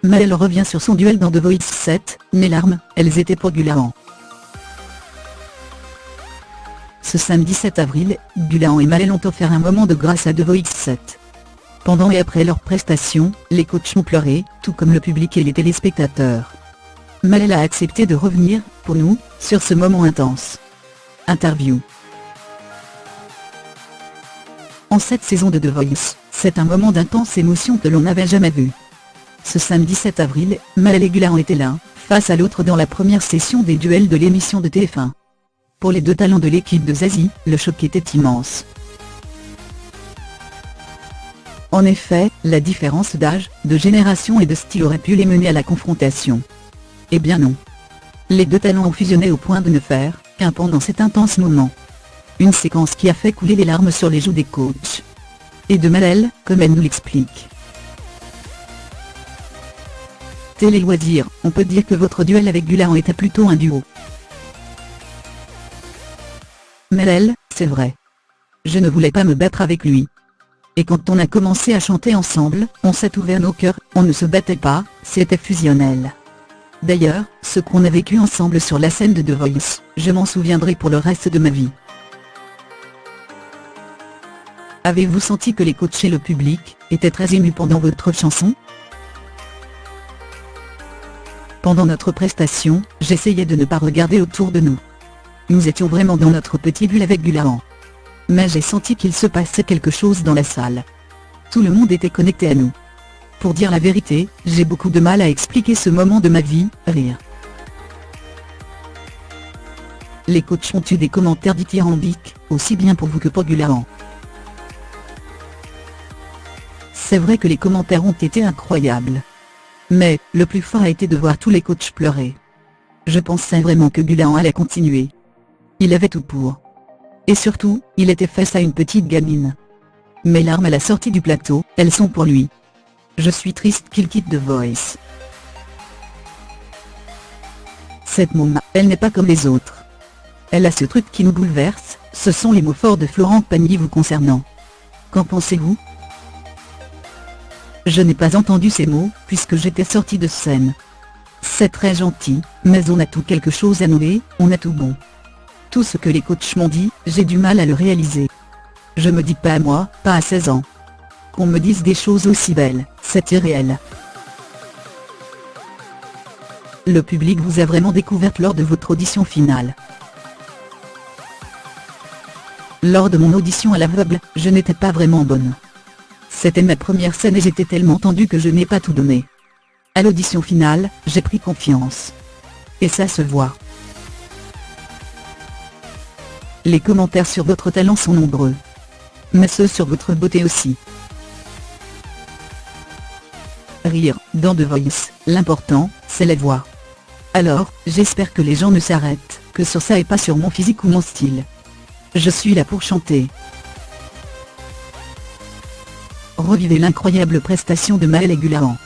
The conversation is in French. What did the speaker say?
Maëlle revient sur son duel dans The Voice 7, mes larmes, elles étaient pour Gulahan. Ce samedi 7 avril, Gulahan et Maëlle ont offert un moment de grâce à The Voice 7. Pendant et après leur prestation, les coachs ont pleuré, tout comme le public et les téléspectateurs. Maëlle a accepté de revenir, pour nous, sur ce moment intense. Interview. En cette saison de The Voice, c'est un moment d'intense émotion que l'on n'avait jamais vu. Ce samedi 7 avril, Maëlle et Gulahan étaient l'un, face à l'autre dans la première session des duels de l'émission de TF1. Pour les deux talents de l'équipe de Zazie, le choc était immense. En effet, la différence d'âge, de génération et de style aurait pu les mener à la confrontation. Eh bien non. Les deux talents ont fusionné au point de ne faire qu'un pendant cet intense moment. Une séquence qui a fait couler les larmes sur les joues des coachs. Et de Maëlle, comme elle nous l'explique. Télé Loisirs, on peut dire que votre duel avec Gulahan était plutôt un duo. Maëlle, c'est vrai. Je ne voulais pas me battre avec lui. Et quand on a commencé à chanter ensemble, on s'est ouvert nos cœurs, on ne se battait pas, c'était fusionnel. D'ailleurs, ce qu'on a vécu ensemble sur la scène de The Voice, je m'en souviendrai pour le reste de ma vie. Avez-vous senti que les coachs et le public étaient très émus pendant votre chanson? Pendant notre prestation, j'essayais de ne pas regarder autour de nous. Nous étions vraiment dans notre petite bulle avec Gulahan. Mais j'ai senti qu'il se passait quelque chose dans la salle. Tout le monde était connecté à nous. Pour dire la vérité, j'ai beaucoup de mal à expliquer ce moment de ma vie, rire. Les coachs ont eu des commentaires dithyrambiques, aussi bien pour vous que pour Gulahan. C'est vrai que les commentaires ont été incroyables. Mais, le plus fort a été de voir tous les coachs pleurer. Je pensais vraiment que Gulahan allait continuer. Il avait tout pour. Et surtout, il était face à une petite gamine. Mes larmes à la sortie du plateau, elles sont pour lui. Je suis triste qu'il quitte The Voice. Cette Mouma, elle n'est pas comme les autres. Elle a ce truc qui nous bouleverse, ce sont les mots forts de Florent Pagny vous concernant. Qu'en pensez-vous? Je n'ai pas entendu ces mots, puisque j'étais sorti de scène. C'est très gentil, mais on a tout quelque chose à nouer, on a tout bon. Tout ce que les coachs m'ont dit, j'ai du mal à le réaliser. Je me dis pas à moi, pas à 16 ans. Qu'on me dise des choses aussi belles, c'est irréel. Le public vous a vraiment découverte lors de votre audition finale. Lors de mon audition à l'aveugle, je n'étais pas vraiment bonne. C'était ma première scène et j'étais tellement tendue que je n'ai pas tout donné. À l'audition finale, j'ai pris confiance. Et ça se voit. Les commentaires sur votre talent sont nombreux. Mais ceux sur votre beauté aussi. Rire, dans The Voice, l'important, c'est la voix. Alors, j'espère que les gens ne s'arrêtent que sur ça et pas sur mon physique ou mon style. Je suis là pour chanter. Revivez l'incroyable prestation de Maëlle et Gulahan.